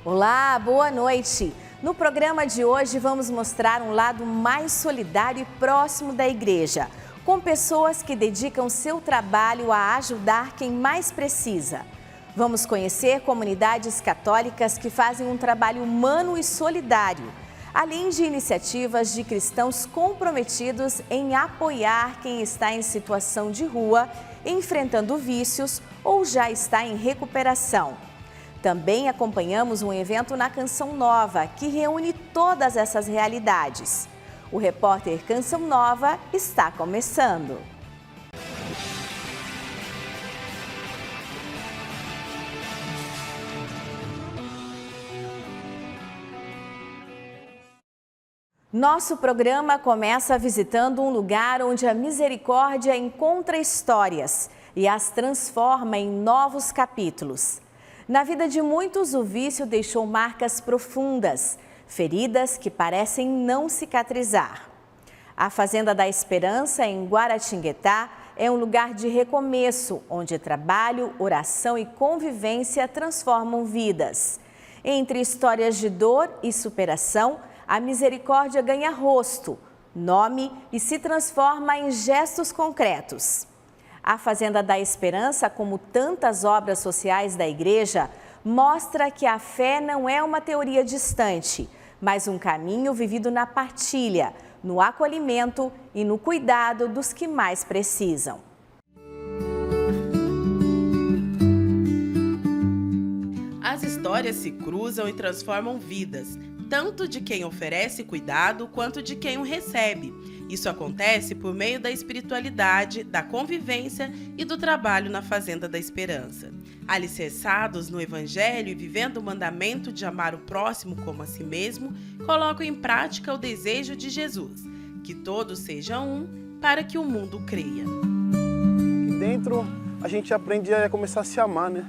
Olá, boa noite! No programa de hoje vamos mostrar um lado mais solidário e próximo da igreja, com pessoas que dedicam seu trabalho a ajudar quem mais precisa. Vamos conhecer comunidades católicas que fazem um trabalho humano e solidário, além de iniciativas de cristãos comprometidos em apoiar quem está em situação de rua, enfrentando vícios ou já está em recuperação. Também acompanhamos um evento na Canção Nova, que reúne todas essas realidades. O repórter Canção Nova está começando. Nosso programa começa visitando um lugar onde a misericórdia encontra histórias e as transforma em novos capítulos. Na vida de muitos, o vício deixou marcas profundas, feridas que parecem não cicatrizar. A Fazenda da Esperança, em Guaratinguetá, é um lugar de recomeço, onde trabalho, oração e convivência transformam vidas. Entre histórias de dor e superação, a misericórdia ganha rosto, nome e se transforma em gestos concretos. A Fazenda da Esperança, como tantas obras sociais da igreja, mostra que a fé não é uma teoria distante, mas um caminho vivido na partilha, no acolhimento e no cuidado dos que mais precisam. As histórias se cruzam e transformam vidas, tanto de quem oferece cuidado quanto de quem o recebe. Isso acontece por meio da espiritualidade, da convivência e do trabalho na Fazenda da Esperança. Alicerçados no Evangelho e vivendo o mandamento de amar o próximo como a si mesmo, colocam em prática o desejo de Jesus, que todos sejam um, para que o mundo creia. Aqui dentro a gente aprende a começar a se amar, né?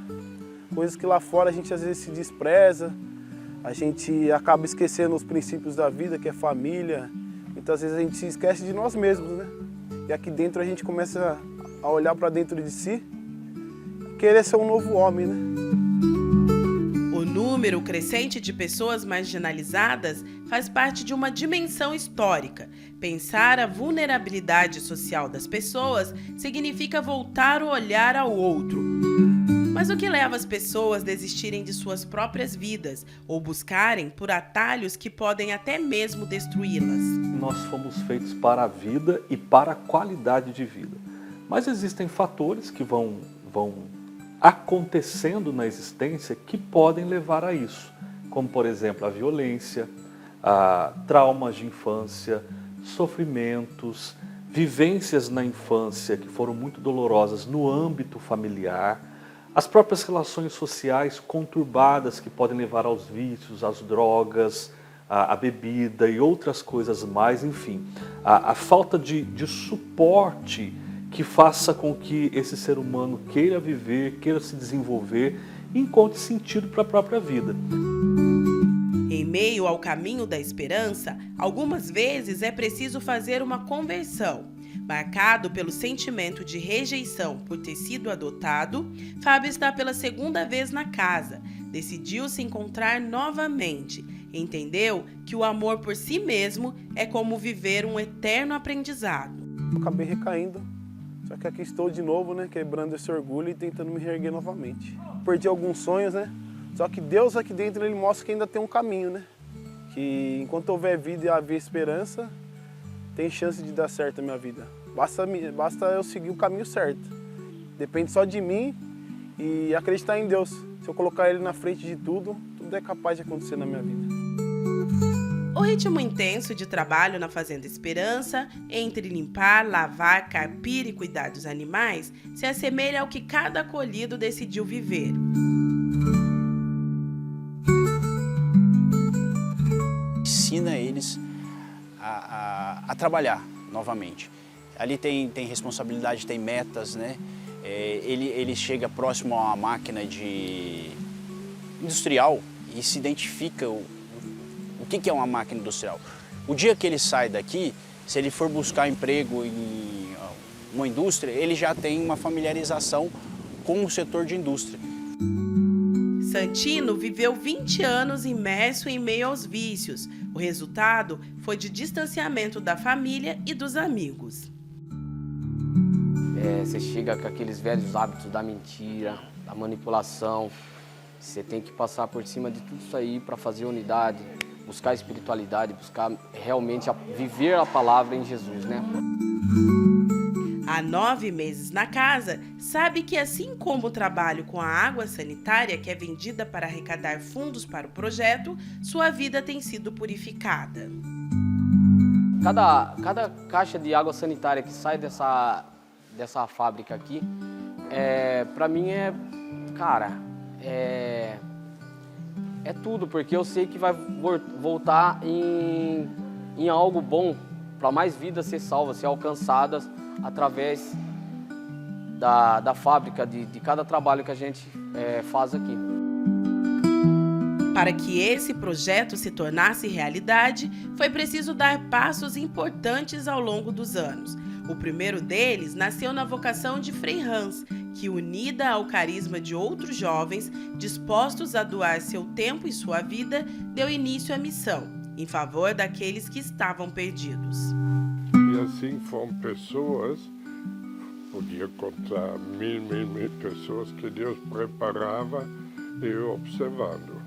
Coisas que lá fora a gente às vezes se despreza, a gente acaba esquecendo os princípios da vida, que é família. Muitas vezes a gente se esquece de nós mesmos, né? E aqui dentro a gente começa a olhar para dentro de si, querer ser um novo homem, né? O número crescente de pessoas marginalizadas faz parte de uma dimensão histórica. Pensar a vulnerabilidade social das pessoas significa voltar o olhar ao outro. Mas o que leva as pessoas a desistirem de suas próprias vidas ou buscarem por atalhos que podem até mesmo destruí-las? Nós fomos feitos para a vida e para a qualidade de vida. Mas existem fatores que vão acontecendo na existência que podem levar a isso. Como, por exemplo, a violência, traumas de infância, sofrimentos, vivências na infância que foram muito dolorosas no âmbito familiar, as próprias relações sociais conturbadas que podem levar aos vícios, às drogas, à bebida e outras coisas mais, enfim. A falta de suporte que faça com que esse ser humano queira viver, queira se desenvolver e encontre sentido para a própria vida. Em meio ao caminho da esperança, algumas vezes é preciso fazer uma conversão. Marcado pelo sentimento de rejeição por ter sido adotado, Fábio está pela segunda vez na casa. Decidiu se encontrar novamente. Entendeu que o amor por si mesmo é como viver um eterno aprendizado. Eu acabei recaindo, só que aqui estou de novo, né? Quebrando esse orgulho e tentando me reerguer novamente. Perdi alguns sonhos, né? Só que Deus aqui dentro, Ele mostra que ainda tem um caminho, né? Que enquanto houver vida e haver esperança, tem chance de dar certo a minha vida. Basta eu seguir o caminho certo. Depende só de mim e acreditar em Deus. Se eu colocar Ele na frente de tudo, tudo é capaz de acontecer na minha vida. O ritmo intenso de trabalho na Fazenda Esperança, entre limpar, lavar, carpir e cuidar dos animais, se assemelha ao que cada acolhido decidiu viver. Ensina eles a trabalhar novamente. Ali tem responsabilidade, tem metas, né? Ele chega próximo a uma máquina industrial e se identifica o que é uma máquina industrial. O dia que ele sai daqui, se ele for buscar emprego em uma indústria, ele já tem uma familiarização com o setor de indústria. Santino viveu 20 anos imerso em meio aos vícios. O resultado foi de distanciamento da família e dos amigos. Você chega com aqueles velhos hábitos da mentira, da manipulação. Você tem que passar por cima de tudo isso aí para fazer unidade, buscar espiritualidade, buscar realmente viver a palavra em Jesus, né? Há 9 meses na casa, sabe que assim como o trabalho com a água sanitária, que é vendida para arrecadar fundos para o projeto, sua vida tem sido purificada. Cada caixa de água sanitária que sai dessa fábrica aqui, para mim é tudo, porque eu sei que vai voltar em algo bom, para mais vidas ser salvas, ser alcançadas através da fábrica, de cada trabalho que a gente faz aqui. Para que esse projeto se tornasse realidade, foi preciso dar passos importantes ao longo dos anos. O primeiro deles nasceu na vocação de Frei Hans, que, unida ao carisma de outros jovens dispostos a doar seu tempo e sua vida, deu início à missão, em favor daqueles que estavam perdidos. E assim foram pessoas, podia contar mil pessoas que Deus preparava e eu observando.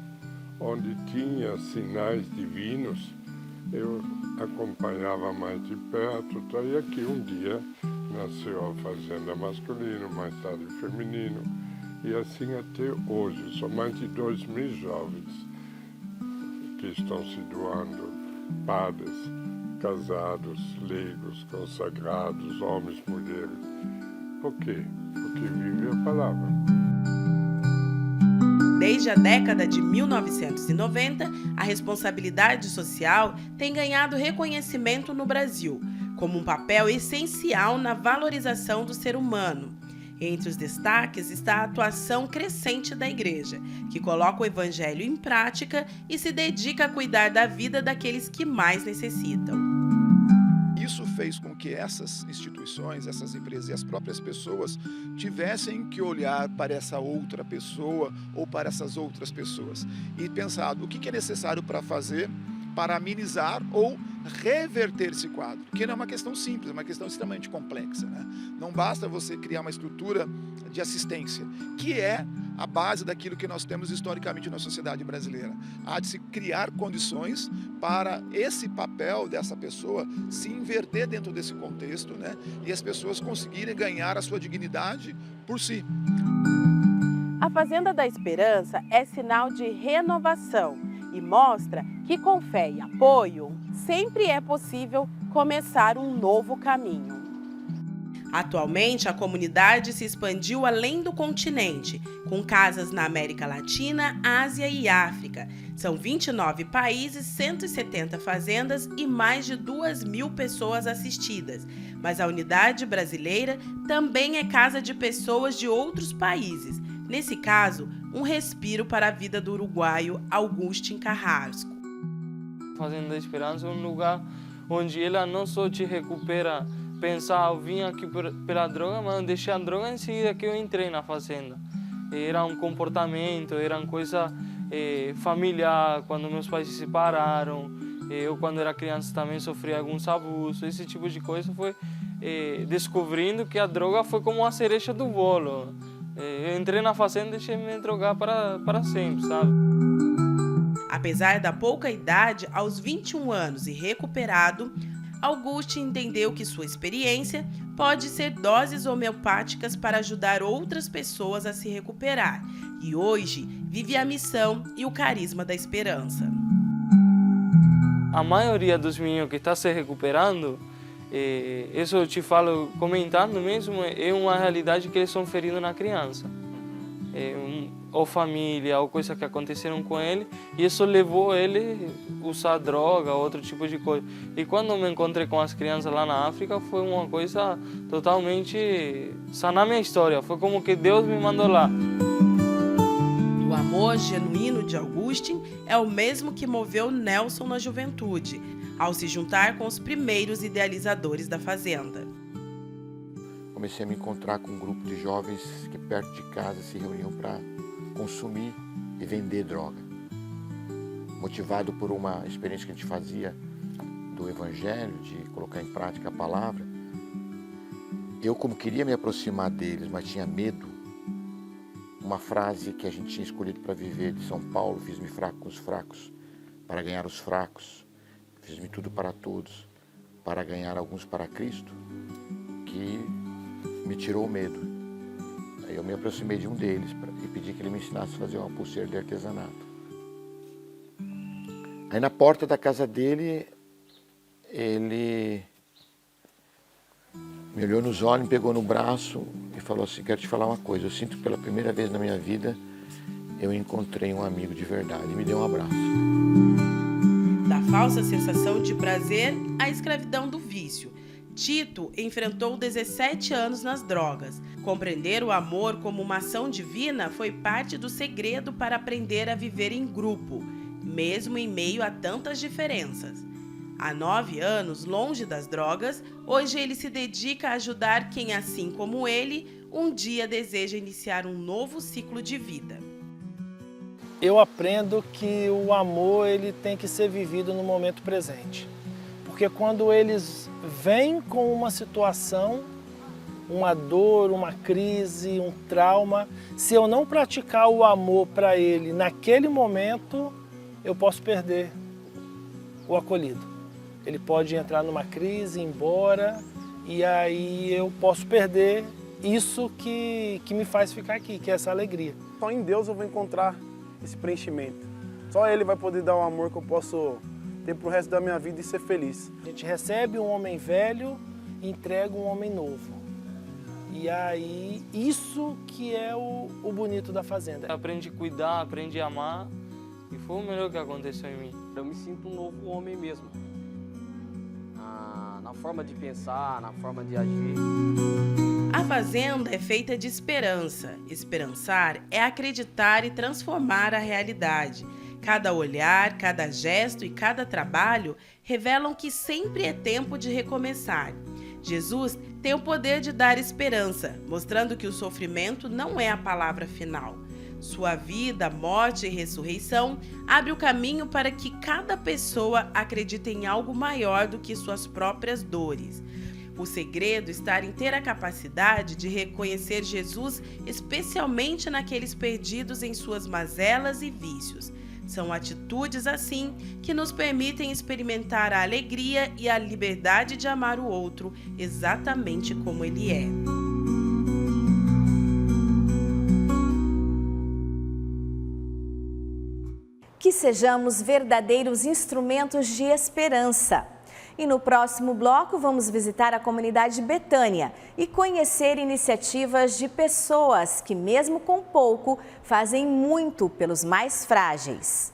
Onde tinha sinais divinos, eu acompanhava mais de perto. Daí aqui um dia nasceu a fazenda masculina, mais tarde feminino, e assim até hoje. São mais de 2.000 jovens que estão se doando, padres, casados, leigos, consagrados, homens, mulheres. Por quê? Porque vive a palavra. Desde a década de 1990, a responsabilidade social tem ganhado reconhecimento no Brasil, como um papel essencial na valorização do ser humano. Entre os destaques está a atuação crescente da Igreja, que coloca o Evangelho em prática e se dedica a cuidar da vida daqueles que mais necessitam. Isso fez com que essas instituições, essas empresas e as próprias pessoas tivessem que olhar para essa outra pessoa ou para essas outras pessoas e pensar o que é necessário para fazer para amenizar ou reverter esse quadro, que não é uma questão simples, é uma questão extremamente complexa, né? Não basta você criar uma estrutura de assistência, que é a base daquilo que nós temos historicamente na sociedade brasileira. Há de se criar condições para esse papel dessa pessoa se inverter dentro desse contexto, né? E as pessoas conseguirem ganhar a sua dignidade por si. A Fazenda da Esperança é sinal de renovação e mostra que com fé e apoio sempre é possível começar um novo caminho. Atualmente, a comunidade se expandiu além do continente, com casas na América Latina, Ásia e África. São 29 países, 170 fazendas e mais de 2.000 pessoas assistidas. Mas a unidade brasileira também é casa de pessoas de outros países. Nesse caso, um respiro para a vida do uruguaio Augustin Carrasco. Fazenda da Esperança é um lugar onde ela não só te recupera, pensar, eu vim aqui pela droga, mas eu deixei a droga em seguida que eu entrei na fazenda. Era um comportamento, era uma coisa familiar, quando meus pais se separaram, eu quando era criança também sofri alguns abusos, esse tipo de coisa foi descobrindo que a droga foi como a cereja do bolo. Eu entrei na fazenda e deixei me drogar para sempre, sabe? Apesar da pouca idade, aos 21 anos e recuperado, Augustin entendeu que sua experiência pode ser doses homeopáticas para ajudar outras pessoas a se recuperar. E hoje vive a missão e o carisma da esperança. A maioria dos meninos que está se recuperando, isso eu te falo comentando mesmo, é uma realidade que eles são feridos na criança. Ou família, ou coisas que aconteceram com ele, e isso levou ele a usar droga, outro tipo de coisa. E quando eu me encontrei com as crianças lá na África, foi uma coisa totalmente sanar minha história, foi como que Deus me mandou lá. O amor genuíno de Augustin é o mesmo que moveu Nelson na juventude, ao se juntar com os primeiros idealizadores da fazenda. Comecei a me encontrar com um grupo de jovens que perto de casa se reuniam para consumir e vender droga. Motivado por uma experiência que a gente fazia do Evangelho, de colocar em prática a palavra, eu, como queria me aproximar deles, mas tinha medo, uma frase que a gente tinha escolhido para viver de São Paulo: fiz-me fraco com os fracos, para ganhar os fracos, fiz-me tudo para todos, para ganhar alguns para Cristo, que me tirou o medo. Aí eu me aproximei de um deles e pedi que ele me ensinasse a fazer uma pulseira de artesanato. Aí na porta da casa dele, ele me olhou nos olhos, me pegou no braço e falou assim: quero te falar uma coisa, eu sinto que pela primeira vez na minha vida eu encontrei um amigo de verdade, e me deu um abraço. Da falsa sensação de prazer à escravidão do vício, Tito enfrentou 17 anos nas drogas. Compreender o amor como uma ação divina foi parte do segredo para aprender a viver em grupo, mesmo em meio a tantas diferenças. Há 9 anos, longe das drogas, hoje ele se dedica a ajudar quem, assim como ele, um dia deseja iniciar um novo ciclo de vida. Eu aprendo que o amor ele tem que ser vivido no momento presente. Porque quando eles vêm com uma situação, uma dor, uma crise, um trauma, se eu não praticar o amor para ele naquele momento, eu posso perder o acolhido. Ele pode entrar numa crise, ir embora, e aí eu posso perder isso que me faz ficar aqui, que é essa alegria. Só em Deus eu vou encontrar esse preenchimento. Só Ele vai poder dar um amor que eu posso ter pro resto da minha vida e ser feliz. A gente recebe um homem velho e entrega um homem novo. E aí, isso que é o bonito da fazenda. Aprendi a cuidar, aprendi a amar, e foi o melhor que aconteceu em mim. Eu me sinto um novo homem mesmo. Na forma de pensar, na forma de agir. A fazenda é feita de esperança. Esperançar é acreditar e transformar a realidade. Cada olhar, cada gesto e cada trabalho revelam que sempre é tempo de recomeçar. Jesus tem o poder de dar esperança, mostrando que o sofrimento não é a palavra final. Sua vida, morte e ressurreição abre o caminho para que cada pessoa acredite em algo maior do que suas próprias dores. O segredo está em ter a capacidade de reconhecer Jesus, especialmente naqueles perdidos em suas mazelas e vícios. São atitudes assim que nos permitem experimentar a alegria e a liberdade de amar o outro exatamente como ele é. Que sejamos verdadeiros instrumentos de esperança. E no próximo bloco vamos visitar a comunidade Betânia e conhecer iniciativas de pessoas que, mesmo com pouco, fazem muito pelos mais frágeis.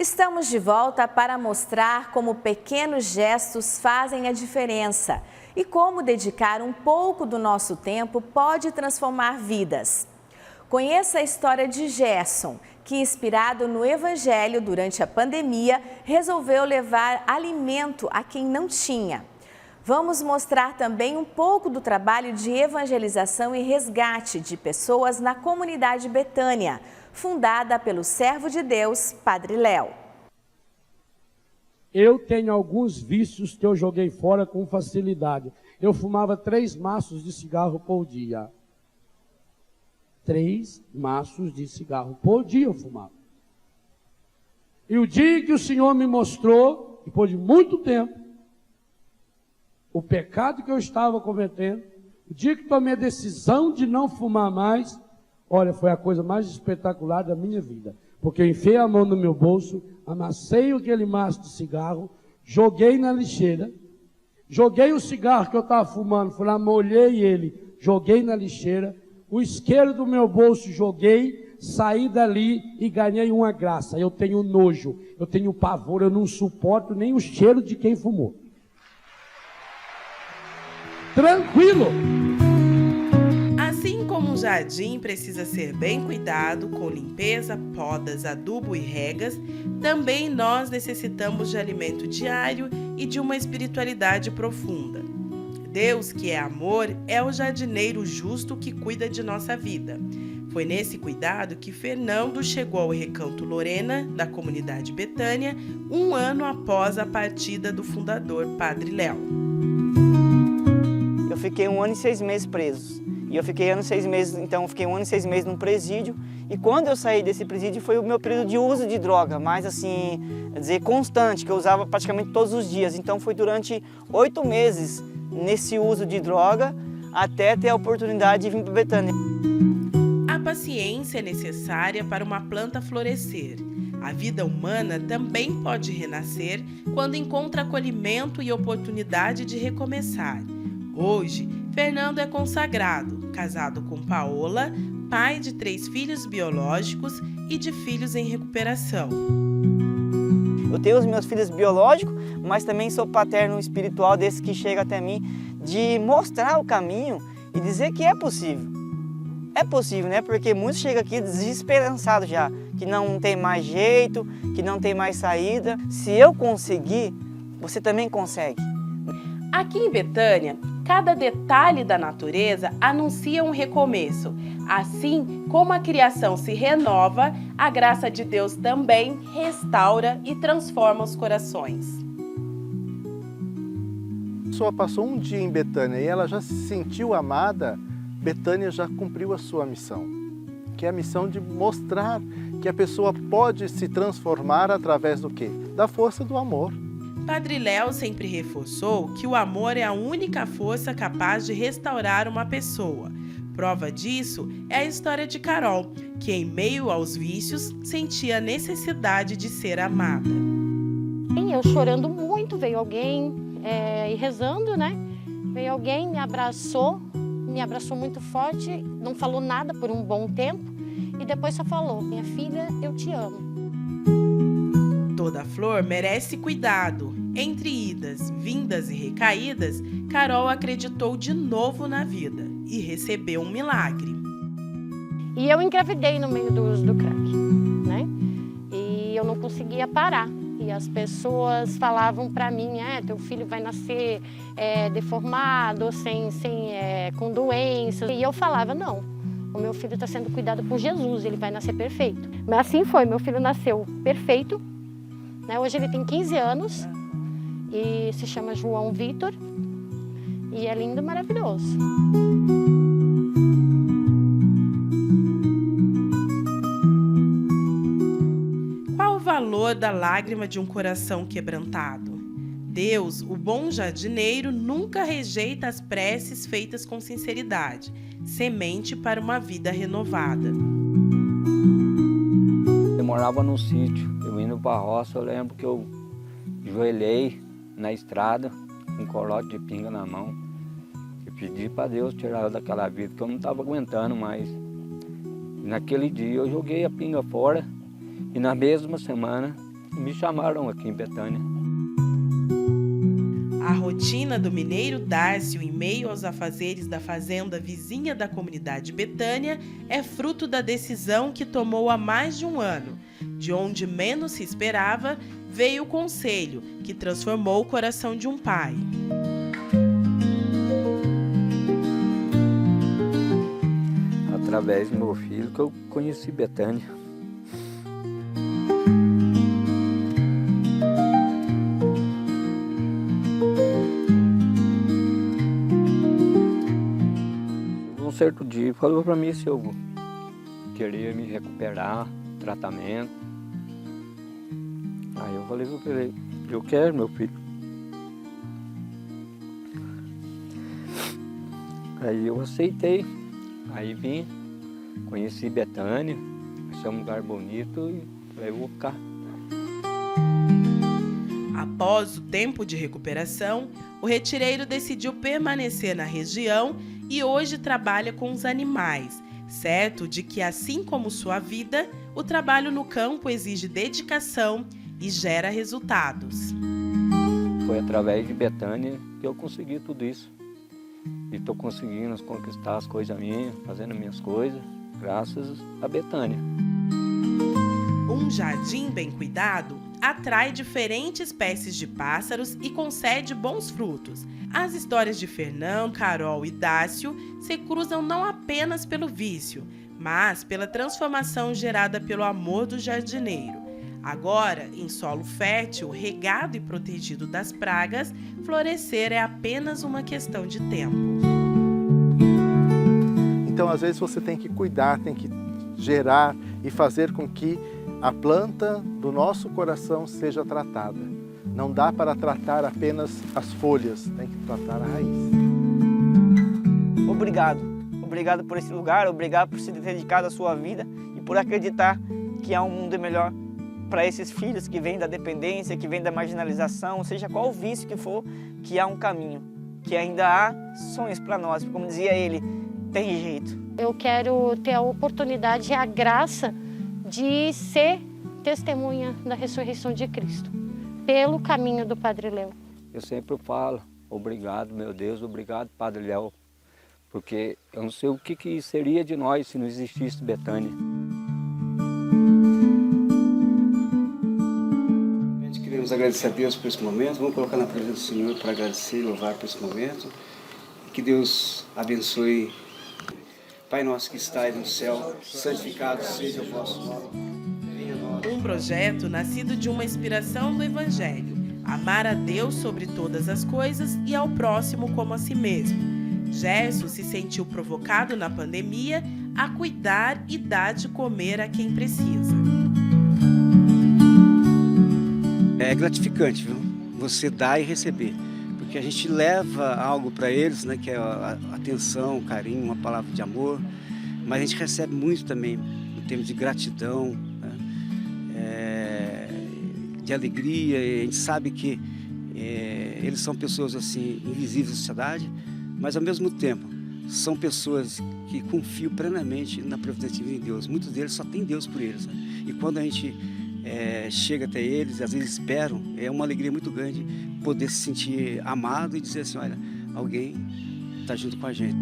Estamos de volta para mostrar como pequenos gestos fazem a diferença e como dedicar um pouco do nosso tempo pode transformar vidas. Conheça a história de Gerson, que, inspirado no Evangelho durante a pandemia, resolveu levar alimento a quem não tinha. Vamos mostrar também um pouco do trabalho de evangelização e resgate de pessoas na comunidade Betânia, fundada pelo servo de Deus, Padre Léo. Eu tenho alguns vícios que eu joguei fora com facilidade. Eu fumava 3 maços de cigarro por dia. 3 maços de cigarro por dia eu fumava. E o dia que o Senhor me mostrou, depois de muito tempo, o pecado que eu estava cometendo, o dia que tomei a decisão de não fumar mais, olha, foi a coisa mais espetacular da minha vida. Porque eu enfiei a mão no meu bolso, amassei aquele maço de cigarro, joguei na lixeira, joguei o cigarro que eu estava fumando, fui lá, molhei ele, joguei na lixeira, o isqueiro do meu bolso joguei, saí dali e ganhei uma graça. Eu tenho nojo, eu tenho pavor, eu não suporto nem o cheiro de quem fumou. Tranquilo. jardim precisa ser bem cuidado, com limpeza, podas, adubo e regas, também nós necessitamos de alimento diário e de uma espiritualidade profunda. Deus, que é amor, é o jardineiro justo que cuida de nossa vida. Foi nesse cuidado que Fernando chegou ao Recanto Lorena, da comunidade Betânia, 1 ano após a partida do fundador, Padre Léo. Eu fiquei 1 ano e 6 meses preso. E eu fiquei 1 ano e 6 meses, então eu fiquei 1 ano e 6 meses num presídio. E quando eu saí desse presídio foi o meu período de uso de droga, mais assim, quer dizer, constante, que eu usava praticamente todos os dias. Então foi durante 8 meses nesse uso de droga, até ter a oportunidade de vir para Betânia. A paciência é necessária para uma planta florescer. A vida humana também pode renascer quando encontra acolhimento e oportunidade de recomeçar. Hoje, Fernando é consagrado, casado com Paola, pai de 3 filhos biológicos e de filhos em recuperação. Eu tenho os meus filhos biológicos, mas também sou paterno espiritual desse que chega até mim, de mostrar o caminho e dizer que é possível. É possível, né? Porque muitos chegam aqui desesperançados já, que não tem mais jeito, que não tem mais saída. Se eu conseguir, você também consegue. Aqui em Betânia, cada detalhe da natureza anuncia um recomeço. Assim como a criação se renova, a graça de Deus também restaura e transforma os corações. A pessoa passou um dia em Betânia e ela já se sentiu amada, Betânia já cumpriu a sua missão, que é a missão de mostrar que a pessoa pode se transformar através do quê? Da força do amor. Padre Léo sempre reforçou que o amor é a única força capaz de restaurar uma pessoa. Prova disso é a história de Carol, que em meio aos vícios sentia a necessidade de ser amada. Eu chorando muito, veio alguém e rezando, né? Veio alguém, me abraçou muito forte, não falou nada por um bom tempo e depois só falou: minha filha, eu te amo. Toda flor merece cuidado. Entre idas, vindas e recaídas, Carol acreditou de novo na vida e recebeu um milagre. E eu engravidei no meio do uso do crack, né? E eu não conseguia parar. E as pessoas falavam para mim: teu filho vai nascer deformado, com doenças. E eu falava: não, o meu filho está sendo cuidado por Jesus, ele vai nascer perfeito. Mas assim foi, meu filho nasceu perfeito, né? Hoje ele tem 15 anos e se chama João Vitor e é lindo e maravilhoso. Qual o valor da lágrima de um coração quebrantado? Deus, o bom jardineiro, nunca rejeita as preces feitas com sinceridade, semente para uma vida renovada. Eu morava num sítio, eu indo para a roça, eu lembro que eu joelhei na estrada, com um corote de pinga na mão, e pedi para Deus tirar eu daquela vida, que eu não estava aguentando mais. Naquele dia eu joguei a pinga fora, e na mesma semana me chamaram aqui em Betânia. A rotina do mineiro Dárcio em meio aos afazeres da fazenda vizinha da comunidade Betânia é fruto da decisão que tomou há mais de 1 ano. De onde menos se esperava, veio o conselho, que transformou o coração de um pai. Através do meu filho que eu conheci Betânia. Um certo dia falou para mim se eu queria me recuperar, tratamento. Aí eu falei para ele: eu quero, meu filho. Aí eu aceitei. Aí vim, conheci Betânia, achei um lugar bonito e falei: eu vou ficar. Após o tempo de recuperação, o retireiro decidiu permanecer na região e hoje trabalha com os animais, certo de que, assim como sua vida, o trabalho no campo exige dedicação e gera resultados. Foi através de Betânia que eu consegui tudo isso. E estou conseguindo conquistar as coisas minhas, fazendo minhas coisas, graças a Betânia. Um jardim bem cuidado atrai diferentes espécies de pássaros e concede bons frutos. As histórias de Fernão, Carol e Dácio se cruzam não apenas pelo vício, mas pela transformação gerada pelo amor do jardineiro. Agora, em solo fértil, regado e protegido das pragas, florescer é apenas uma questão de tempo. Então, às vezes, você tem que cuidar, tem que gerar e fazer com que a planta do nosso coração seja tratada. Não dá para tratar apenas as folhas, tem que tratar a raiz. Obrigado. Obrigado por esse lugar, obrigado por se ter dedicado a sua vida e por acreditar que há um mundo melhor para esses filhos que vêm da dependência, que vêm da marginalização, seja qual o vício que for, que há um caminho, que ainda há sonhos para nós. Como dizia ele, tem jeito. Eu quero ter a oportunidade e a graça de ser testemunha da ressurreição de Cristo, pelo caminho do Padre Léo. Eu sempre falo, obrigado, meu Deus, obrigado, Padre Léo, porque eu não sei o que seria de nós se não existisse Betânia. Queremos agradecer a Deus por esse momento, vamos colocar na presença do Senhor para agradecer e louvar por esse momento. Que Deus abençoe. Pai nosso que estais no céu, santificado seja o vosso nome. Um projeto nascido de uma inspiração do Evangelho. Amar a Deus sobre todas as coisas e ao próximo como a si mesmo. Gerson se sentiu provocado na pandemia a cuidar e dar de comer a quem precisa. É gratificante, viu? Você dar e receber. Porque a gente leva algo para eles, né, que é a atenção, carinho, uma palavra de amor, mas a gente recebe muito também, em termos de gratidão, né, de alegria. E a gente sabe que eles são pessoas assim invisíveis na sociedade, mas ao mesmo tempo são pessoas que confiam plenamente na providência de Deus. Muitos deles só tem Deus por eles, né? E quando a gente chega até eles, às vezes esperam, é uma alegria muito grande poder se sentir amado e dizer assim, olha, alguém está junto com a gente.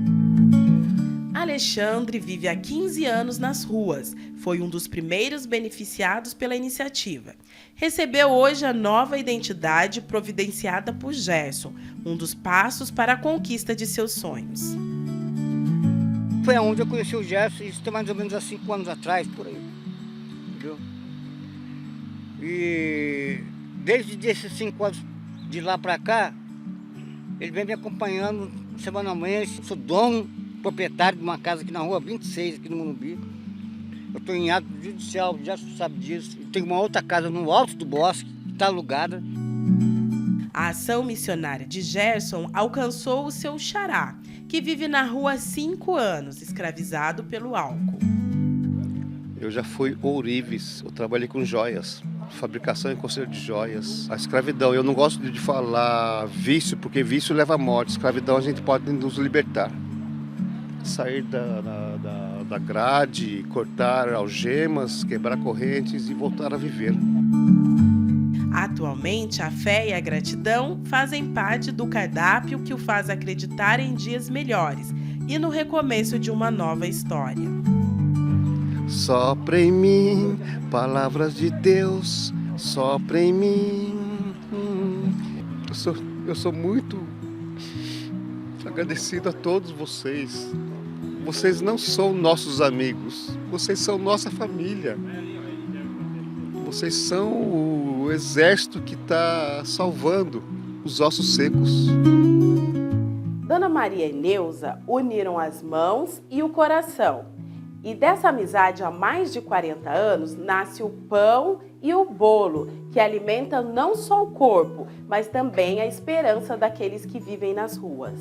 Alexandre vive há 15 anos nas ruas. Foi um dos primeiros beneficiados pela iniciativa. Recebeu hoje a nova identidade providenciada por Gerson, um dos passos para a conquista de seus sonhos. Foi onde eu conheci o Gerson, isso tem mais ou menos há 5 anos atrás, por aí. Entendeu? E desde esses 5 anos de lá para cá, ele vem me acompanhando semanalmente. Sou dono, proprietário de uma casa aqui na rua 26, aqui no Morumbi. Eu estou em ato judicial, já sabe disso. E tem uma outra casa no alto do bosque, que está alugada. A ação missionária de Gerson alcançou o seu xará, que vive na rua há 5 anos, escravizado pelo álcool. Eu já fui ourives, eu trabalhei com joias. Fabricação e conserto de joias. A escravidão, eu não gosto de falar vício, porque vício leva à morte. Escravidão a gente pode nos libertar. Sair da grade, cortar algemas, quebrar correntes e voltar a viver. Atualmente, a fé e a gratidão fazem parte do cardápio que o faz acreditar em dias melhores e no recomeço de uma nova história. Sopra em mim, palavras de Deus, sopra em mim. Eu sou muito agradecido a todos vocês. Vocês não são nossos amigos, vocês são nossa família. Vocês são o exército que está salvando os ossos secos. Dona Maria e Neuza uniram as mãos e o coração. E dessa amizade há mais de 40 anos nasce o pão e o bolo, que alimentam não só o corpo, mas também a esperança daqueles que vivem nas ruas.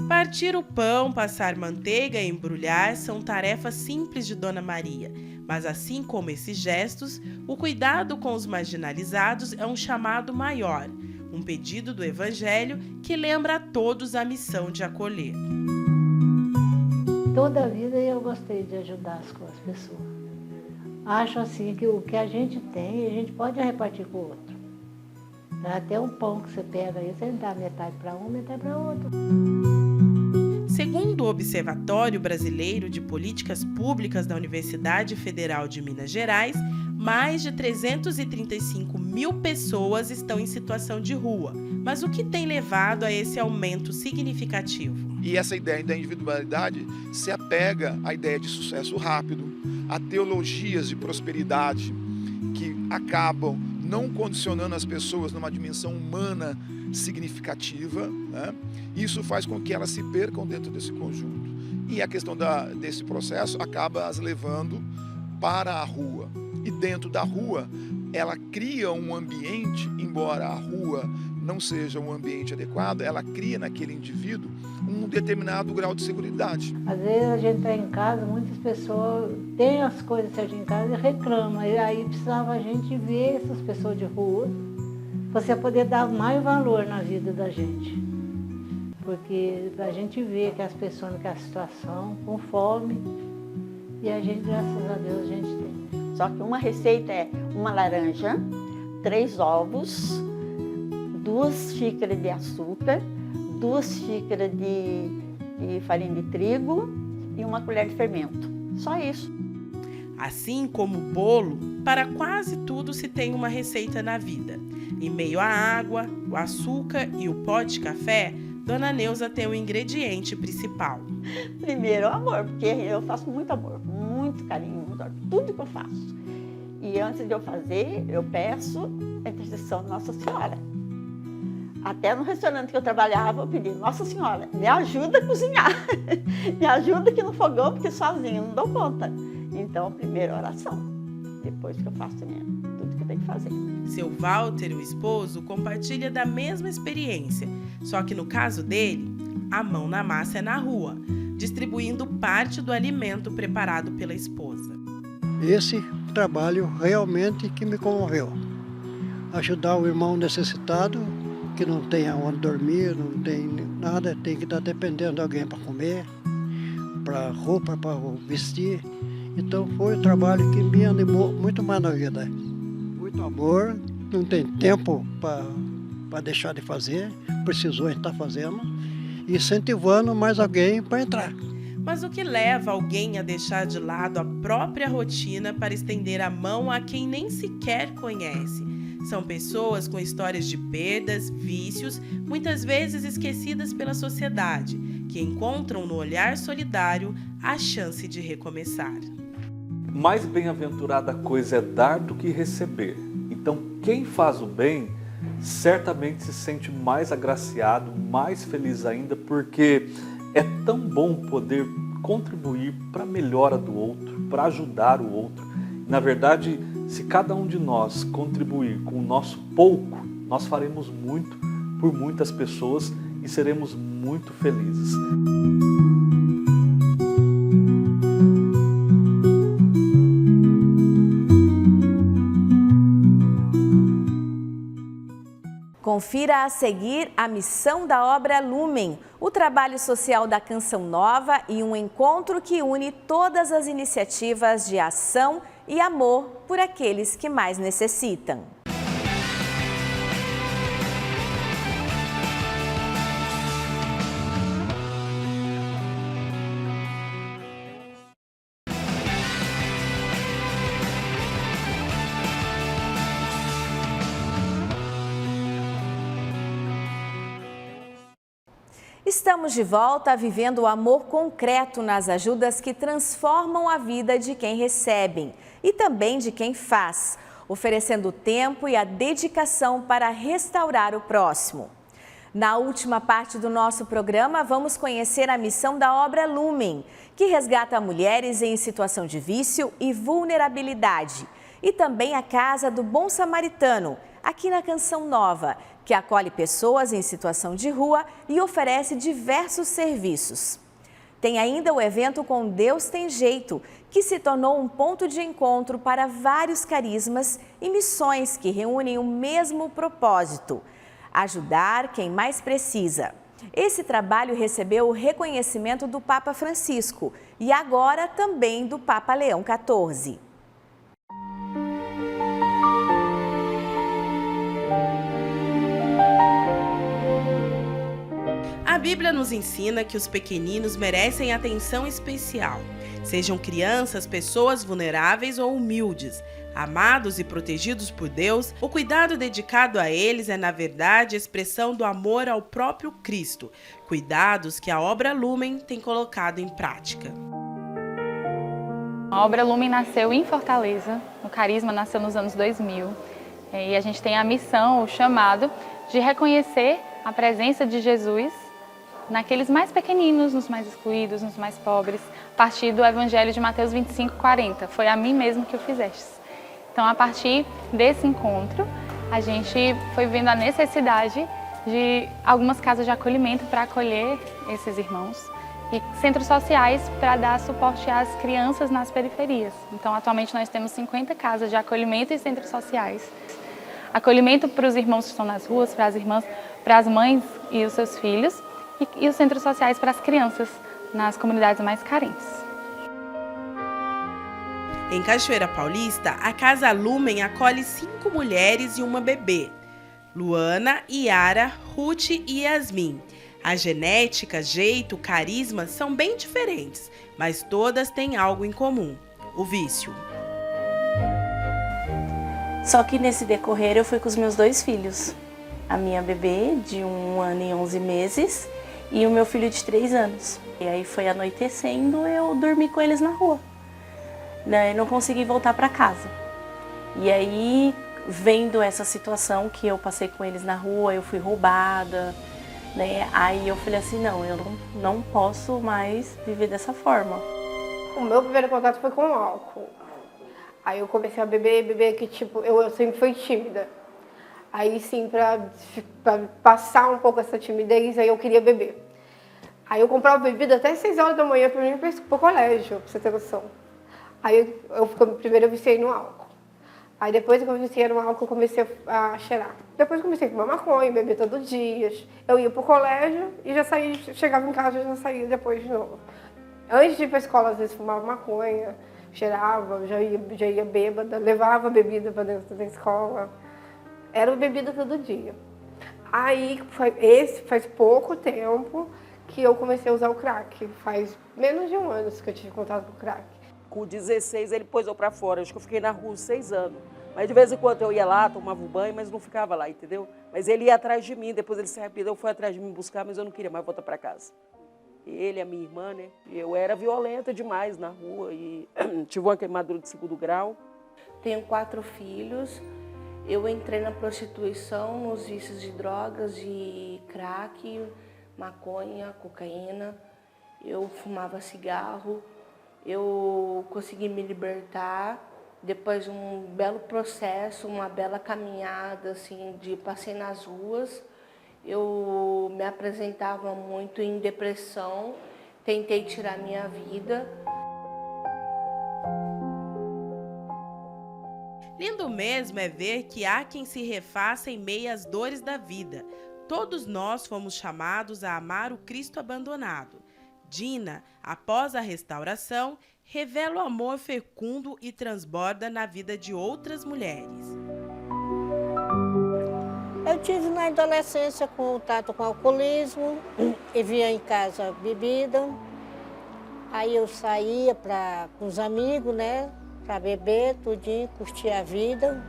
Partir o pão, passar manteiga e embrulhar são tarefas simples de Dona Maria. Mas assim como esses gestos, o cuidado com os marginalizados é um chamado maior, um pedido do Evangelho que lembra a todos a missão de acolher. Toda a vida eu gostei de ajudar as pessoas. Acho assim que o que a gente tem, a gente pode repartir com o outro. Até um pão que você pega aí, você dá metade para um, metade para outro. Segundo o Observatório Brasileiro de Políticas Públicas da Universidade Federal de Minas Gerais, mais de 335 mil pessoas estão em situação de rua. Mas o que tem levado a esse aumento significativo? E essa ideia da individualidade se apega à ideia de sucesso rápido, a teologias de prosperidade que acabam não condicionando as pessoas numa dimensão humana significativa, né? Isso faz com que elas se percam dentro desse conjunto. E a questão desse processo acaba as levando para a rua. E dentro da rua, ela cria um ambiente, embora a rua não seja um ambiente adequado, ela cria naquele indivíduo um determinado grau de seguridade. Às vezes a gente está em casa, muitas pessoas têm as coisas certas em casa e reclamam. E aí precisava a gente ver essas pessoas de rua, para você poder dar mais valor na vida da gente. Porque a gente vê que as pessoas naquela situação, com fome, e a gente, graças a Deus, a gente tem. Só que uma receita é uma laranja, 3 ovos, 2 xícaras de açúcar, 2 xícaras de farinha de trigo e 1 colher de fermento. Só isso. Assim como o bolo, para quase tudo se tem uma receita na vida. Em meio à água, o açúcar e o pó de café, Dona Neuza tem o ingrediente principal. Primeiro, o amor, porque eu faço muito amor, muito carinho, muito amor, tudo que eu faço. E antes de eu fazer, eu peço a intercessão de Nossa Senhora. Até no restaurante que eu trabalhava, eu pedi, Nossa Senhora, me ajuda a cozinhar. Me ajuda aqui no fogão, porque sozinha eu não dou conta. Então, primeiro oração, depois que eu faço mesmo, tudo que eu tenho que fazer. Seu Walter, o esposo, compartilha da mesma experiência, só que no caso dele, a mão na massa é na rua, distribuindo parte do alimento preparado pela esposa. Esse trabalho realmente que me comoveu. Ajudar o irmão necessitado, que não tem aonde dormir, não tem nada, tem que estar dependendo de alguém para comer, para roupa, para vestir. Então foi um trabalho que me animou muito mais na vida. Muito amor, não tem tempo para deixar de fazer, precisou estar fazendo, e incentivando mais alguém para entrar. Mas o que leva alguém a deixar de lado a própria rotina para estender a mão a quem nem sequer conhece? São pessoas com histórias de perdas, vícios, muitas vezes esquecidas pela sociedade, que encontram no olhar solidário a chance de recomeçar. Mais bem-aventurada coisa é dar do que receber. Então, quem faz o bem, certamente se sente mais agraciado, mais feliz ainda, porque é tão bom poder contribuir para a melhora do outro, para ajudar o outro. Na verdade, se cada um de nós contribuir com o nosso pouco, nós faremos muito por muitas pessoas e seremos muito felizes. Confira a seguir a missão da obra Lumen, o trabalho social da Canção Nova e um encontro que une todas as iniciativas de ação e amor por aqueles que mais necessitam. Estamos de volta vivendo o amor concreto nas ajudas que transformam a vida de quem recebem e também de quem faz, oferecendo o tempo e a dedicação para restaurar o próximo. Na última parte do nosso programa, vamos conhecer a missão da obra Lumen, que resgata mulheres em situação de vício e vulnerabilidade, e também a Casa do Bom Samaritano, aqui na Canção Nova, que acolhe pessoas em situação de rua e oferece diversos serviços. Tem ainda o evento Com Deus Tem Jeito, que se tornou um ponto de encontro para vários carismas e missões que reúnem o mesmo propósito: ajudar quem mais precisa. Esse trabalho recebeu o reconhecimento do Papa Francisco e agora também do Papa Leão XIV. Bíblia nos ensina que os pequeninos merecem atenção especial. Sejam crianças, pessoas vulneráveis ou humildes, amados e protegidos por Deus, o cuidado dedicado a eles é, na verdade, expressão do amor ao próprio Cristo, cuidados que a Obra Lumen tem colocado em prática. A Obra Lumen nasceu em Fortaleza, o Carisma nasceu nos anos 2000, e a gente tem a missão, o chamado, de reconhecer a presença de Jesus naqueles mais pequeninos, nos mais excluídos, nos mais pobres, a partir do Evangelho de Mateus 25:40. Foi a mim mesmo que o fizestes. Então, a partir desse encontro, a gente foi vendo a necessidade de algumas casas de acolhimento para acolher esses irmãos e centros sociais para dar suporte às crianças nas periferias. Então, atualmente, nós temos 50 casas de acolhimento e centros sociais. Acolhimento para os irmãos que estão nas ruas, para as irmãs, para as mães e os seus filhos, e os centros sociais para as crianças nas comunidades mais carentes. Em Cachoeira Paulista, a Casa Lumen acolhe 5 mulheres e uma bebê: Luana, Yara, Ruth e Yasmin. A genética, jeito, carisma são bem diferentes, mas todas têm algo em comum: o vício. Só que nesse decorrer eu fui com os meus 2 filhos. A minha bebê, de 1 ano e 11 meses, e o meu filho de 3 anos. E aí foi anoitecendo, eu dormi com eles na rua. Eu não consegui voltar para casa. E aí, vendo essa situação que eu passei com eles na rua, eu fui roubada, né? Aí eu falei assim, não, eu não posso mais viver dessa forma. O meu primeiro contato foi com o álcool. Aí eu comecei a beber que tipo, eu sempre fui tímida. Aí sim, pra passar um pouco essa timidez, aí eu queria beber. Aí eu comprava bebida até 6 horas da manhã pra mim ir pro colégio, pra você ter noção. Aí primeiro eu viciei no álcool. Aí depois que eu viciei no álcool, eu comecei a cheirar. Depois eu comecei a fumar maconha, beber todo dia. Eu ia pro colégio e já saía, chegava em casa e já saía depois de novo. Antes de ir pra escola, às vezes fumava maconha, cheirava, já ia bêbada, levava bebida pra dentro da escola. Era bebida todo dia. Aí, faz pouco tempo que eu comecei a usar o crack. Faz menos de 1 ano que eu tive contato com o crack. Com 16 ele pôs eu pra fora, acho que eu fiquei na rua 6 anos. Mas de vez em quando eu ia lá, tomava um banho, mas não ficava lá, entendeu? Mas ele ia atrás de mim, depois ele se arrependeu, foi atrás de mim buscar, mas eu não queria mais voltar pra casa. Ele, a minha irmã, né? Eu era violenta demais na rua e tive uma queimadura de 2º grau. Tenho 4 filhos. Eu entrei na prostituição, nos vícios de drogas, de crack, maconha, cocaína. Eu fumava cigarro. Eu consegui me libertar depois de um belo processo, uma bela caminhada, assim, passei nas ruas. Eu me apresentava muito em depressão, tentei tirar minha vida. Lindo mesmo é ver que há quem se refaça em meio às dores da vida. Todos nós fomos chamados a amar o Cristo abandonado. Dina, após a restauração, revela o amor fecundo e transborda na vida de outras mulheres. Eu tive na adolescência contato com alcoolismo e via em casa bebida. Aí eu saía com os amigos, né, para beber, tudinho, curtir a vida.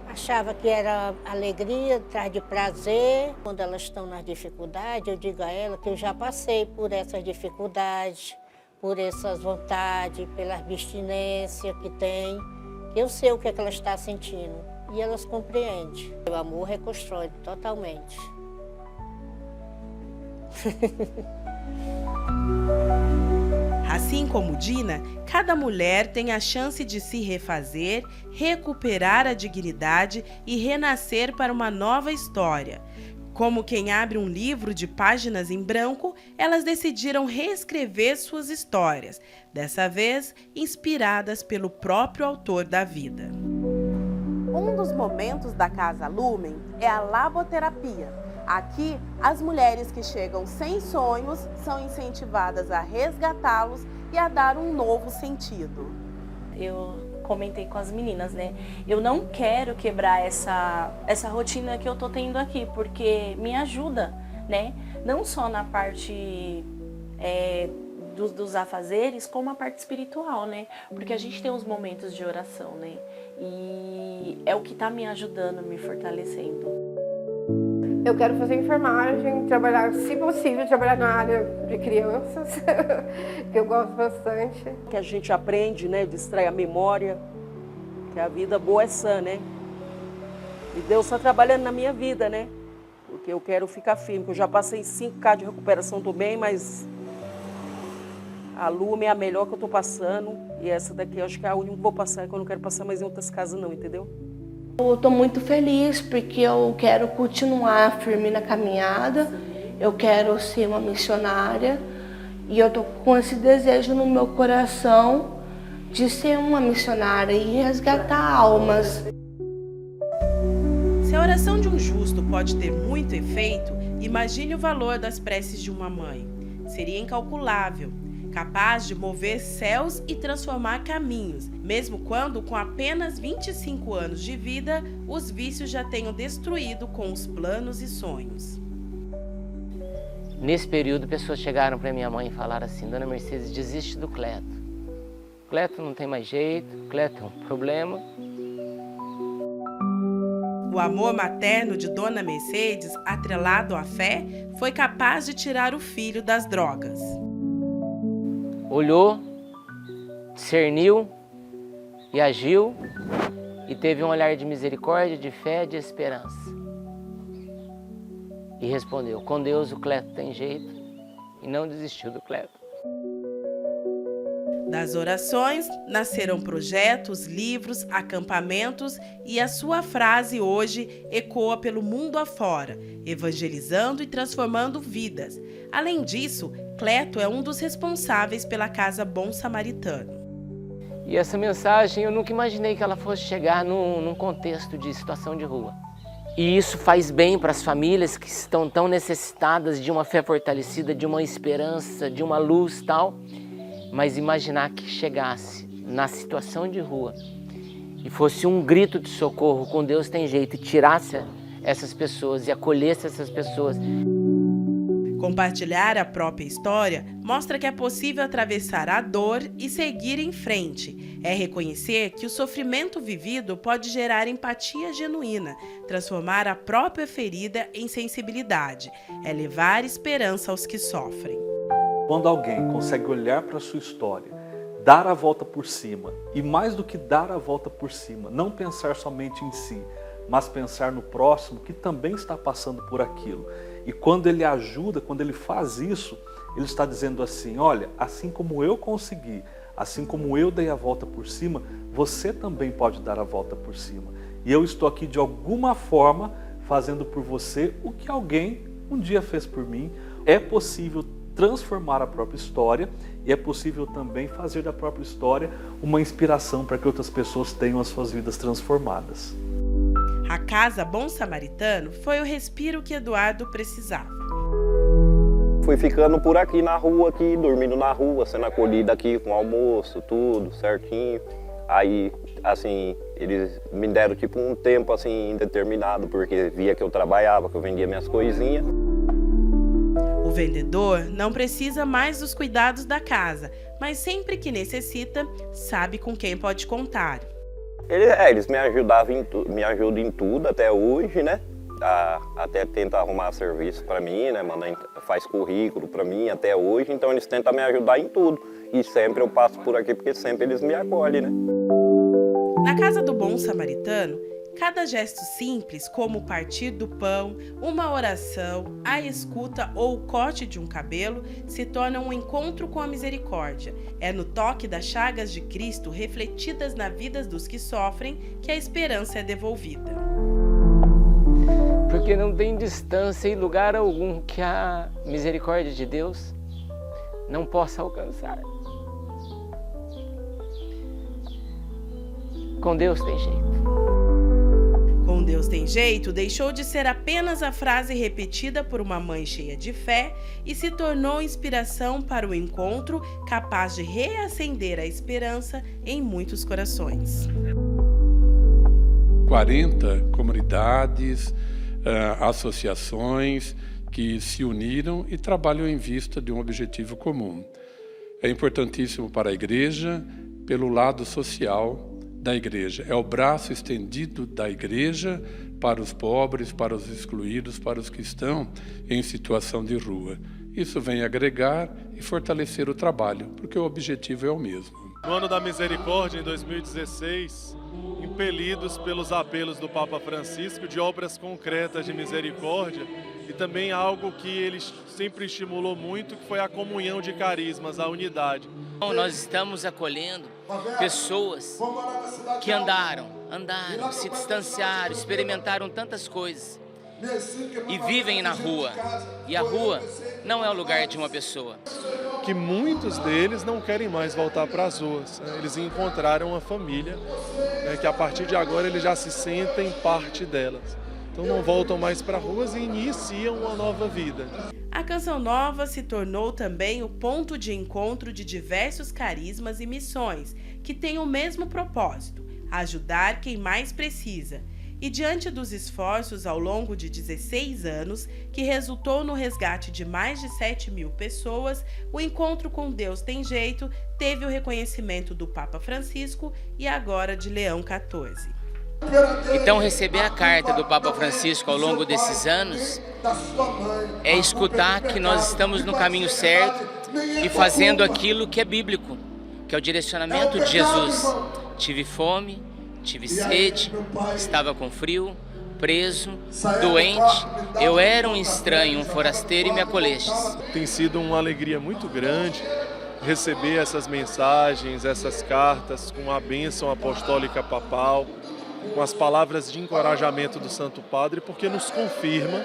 Achava que era alegria, traz de prazer. Quando elas estão nas dificuldades, eu digo a elas que eu já passei por essas dificuldades, por essas vontades, pela abstinência que tem. Eu sei o que ela está sentindo e elas compreendem. O amor reconstrói totalmente. Assim como Dina, cada mulher tem a chance de se refazer, recuperar a dignidade e renascer para uma nova história. Como quem abre um livro de páginas em branco, elas decidiram reescrever suas histórias, dessa vez inspiradas pelo próprio autor da vida. Um dos momentos da Casa Lumen é a laboterapia. Aqui, as mulheres que chegam sem sonhos são incentivadas a resgatá-los e a dar um novo sentido. Eu comentei com as meninas, né? Eu não quero quebrar essa rotina que eu tô tendo aqui, porque me ajuda, né? não só na parte dos afazeres, como a parte espiritual, né? Porque a gente tem uns momentos de oração, né? E é o que está me ajudando, me fortalecendo. Eu quero fazer enfermagem, trabalhar, se possível, trabalhar na área de crianças, que eu gosto bastante. Que a gente aprende, né? Distrai a memória, que a vida boa é sã, né? E Deus está trabalhando na minha vida, né? Porque eu quero ficar firme, porque eu já passei 5K de recuperação, estou bem, mas a Lume é a melhor que eu estou passando. E essa daqui eu acho que é a única que vou passar, que eu não quero passar mais em outras casas não, entendeu? Eu estou muito feliz porque eu quero continuar firme na caminhada, eu quero ser uma missionária e eu estou com esse desejo no meu coração de ser uma missionária e resgatar almas. Se a oração de um justo pode ter muito efeito, imagine o valor das preces de uma mãe. Seria incalculável, capaz de mover céus e transformar caminhos, mesmo quando, com apenas 25 anos de vida, os vícios já tenham destruído com os planos e sonhos. Nesse período, pessoas chegaram para minha mãe e falaram assim: Dona Mercedes, desiste do Cleto. Cleto não tem mais jeito, Cleto é um problema. O amor materno de Dona Mercedes, atrelado à fé, foi capaz de tirar o filho das drogas. Olhou, discerniu e agiu e teve um olhar de misericórdia, de fé, de esperança. E respondeu: com Deus o Cleto tem jeito, e não desistiu do Cleto. Das orações nasceram projetos, livros, acampamentos e a sua frase hoje ecoa pelo mundo afora, evangelizando e transformando vidas. Além disso, Cleto é um dos responsáveis pela Casa Bom Samaritano. E essa mensagem eu nunca imaginei que ela fosse chegar num contexto de situação de rua. E isso faz bem para as famílias que estão tão necessitadas de uma fé fortalecida, de uma esperança, de uma luz tal. Mas imaginar que chegasse na situação de rua e fosse um grito de socorro, com Deus tem jeito, e tirasse essas pessoas e acolhesse essas pessoas. Compartilhar a própria história mostra que é possível atravessar a dor e seguir em frente. É reconhecer que o sofrimento vivido pode gerar empatia genuína, transformar a própria ferida em sensibilidade. É levar esperança aos que sofrem. Quando alguém consegue olhar para a sua história, dar a volta por cima, e mais do que dar a volta por cima, não pensar somente em si, mas pensar no próximo que também está passando por aquilo. E quando ele ajuda, quando ele faz isso, ele está dizendo assim: olha, assim como eu consegui, assim como eu dei a volta por cima, você também pode dar a volta por cima. E eu estou aqui de alguma forma fazendo por você o que alguém um dia fez por mim. É possível transformar a própria história e é possível também fazer da própria história uma inspiração para que outras pessoas tenham as suas vidas transformadas. A Casa Bom Samaritano foi o respiro que Eduardo precisava. Fui ficando por aqui na rua, aqui, dormindo na rua, sendo acolhido aqui com almoço, tudo certinho. Aí, assim, eles me deram tipo um tempo assim indeterminado, porque via que eu trabalhava, que eu vendia minhas coisinhas. O vendedor não precisa mais dos cuidados da casa, mas sempre que necessita, sabe com quem pode contar. Eles me ajudam em tudo até hoje, né? Até tentam arrumar serviço para mim, né? Faz currículo para mim até hoje, então eles tentam me ajudar em tudo. E sempre eu passo por aqui porque sempre eles me acolhem, né? Na Casa do Bom Samaritano, cada gesto simples, como partir do pão, uma oração, a escuta ou o corte de um cabelo, se torna um encontro com a misericórdia. É no toque das chagas de Cristo refletidas na vida dos que sofrem que a esperança é devolvida. Porque não tem distância e lugar algum que a misericórdia de Deus não possa alcançar. Com Deus tem jeito. Com Deus tem jeito deixou de ser apenas a frase repetida por uma mãe cheia de fé e se tornou inspiração para o encontro capaz de reacender a esperança em muitos corações. 40 comunidades, associações que se uniram e trabalham em vista de um objetivo comum. É importantíssimo para a igreja, pelo lado social da igreja. É o braço estendido da igreja para os pobres, para os excluídos, para os que estão em situação de rua. Isso vem agregar e fortalecer o trabalho, porque o objetivo é o mesmo. No ano da misericórdia, em 2016, impelidos pelos apelos do Papa Francisco de obras concretas de misericórdia e também algo que ele sempre estimulou muito, que foi a comunhão de carismas, a unidade. Nós estamos acolhendo pessoas que andaram, se distanciaram, experimentaram tantas coisas e vivem na rua. E a rua não é o lugar de uma pessoa. Que muitos deles não querem mais voltar para as ruas. Eles encontraram uma família, que a partir de agora eles já se sentem parte delas. Então não voltam mais para as ruas e iniciam uma nova vida. A Canção Nova se tornou também o ponto de encontro de diversos carismas e missões que têm o mesmo propósito: ajudar quem mais precisa. E diante dos esforços ao longo de 16 anos, que resultou no resgate de mais de 7.000 pessoas, o Encontro com Deus Tem Jeito teve o reconhecimento do Papa Francisco e agora de Leão XIV. Então, receber a carta do Papa Francisco ao longo desses anos é escutar que nós estamos no caminho certo e fazendo aquilo que é bíblico, que é o direcionamento de Jesus. Tive fome, tive sede, estava com frio, preso, doente, eu era um estranho, um forasteiro e me acolhestes. Tem sido uma alegria muito grande receber essas mensagens, essas cartas com a bênção apostólica papal, com as palavras de encorajamento do Santo Padre, porque nos confirma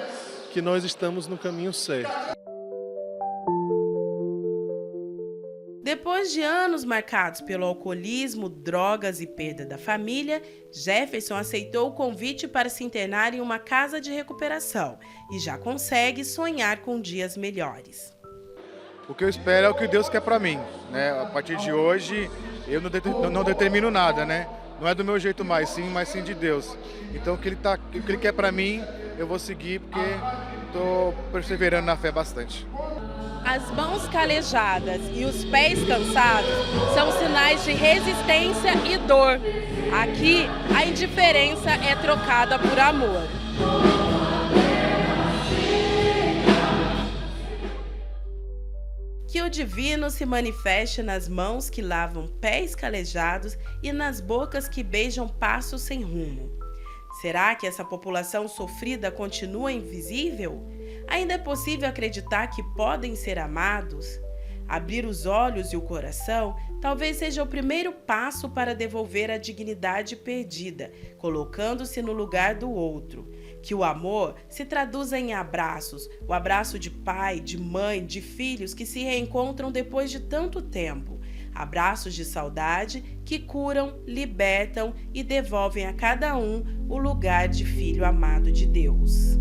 que nós estamos no caminho certo. Depois de anos marcados pelo alcoolismo, drogas e perda da família, Jefferson aceitou o convite para se internar em uma casa de recuperação e já consegue sonhar com dias melhores. O que eu espero é o que Deus quer para mim, né? A partir de hoje eu não determino nada, né? Não é do meu jeito mais, mas sim de Deus. Então o que Ele quer para mim, eu vou seguir porque estou perseverando na fé bastante. As mãos calejadas e os pés cansados são sinais de resistência e dor. Aqui, a indiferença é trocada por amor. Que o divino se manifeste nas mãos que lavam pés calejados e nas bocas que beijam passos sem rumo. Será que essa população sofrida continua invisível? Ainda é possível acreditar que podem ser amados? Abrir os olhos e o coração talvez seja o primeiro passo para devolver a dignidade perdida, colocando-se no lugar do outro. Que o amor se traduza em abraços, o abraço de pai, de mãe, de filhos que se reencontram depois de tanto tempo. Abraços de saudade que curam, libertam e devolvem a cada um o lugar de filho amado de Deus.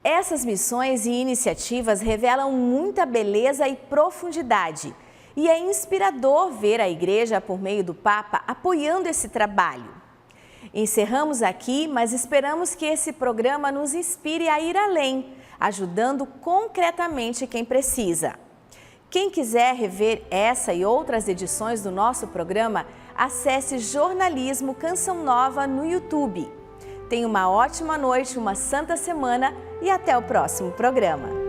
Essas missões e iniciativas revelam muita beleza e profundidade. E é inspirador ver a Igreja, por meio do Papa, apoiando esse trabalho. Encerramos aqui, mas esperamos que esse programa nos inspire a ir além, ajudando concretamente quem precisa. Quem quiser rever essa e outras edições do nosso programa, acesse Jornalismo Canção Nova no YouTube. Tenha uma ótima noite, uma santa semana e até o próximo programa.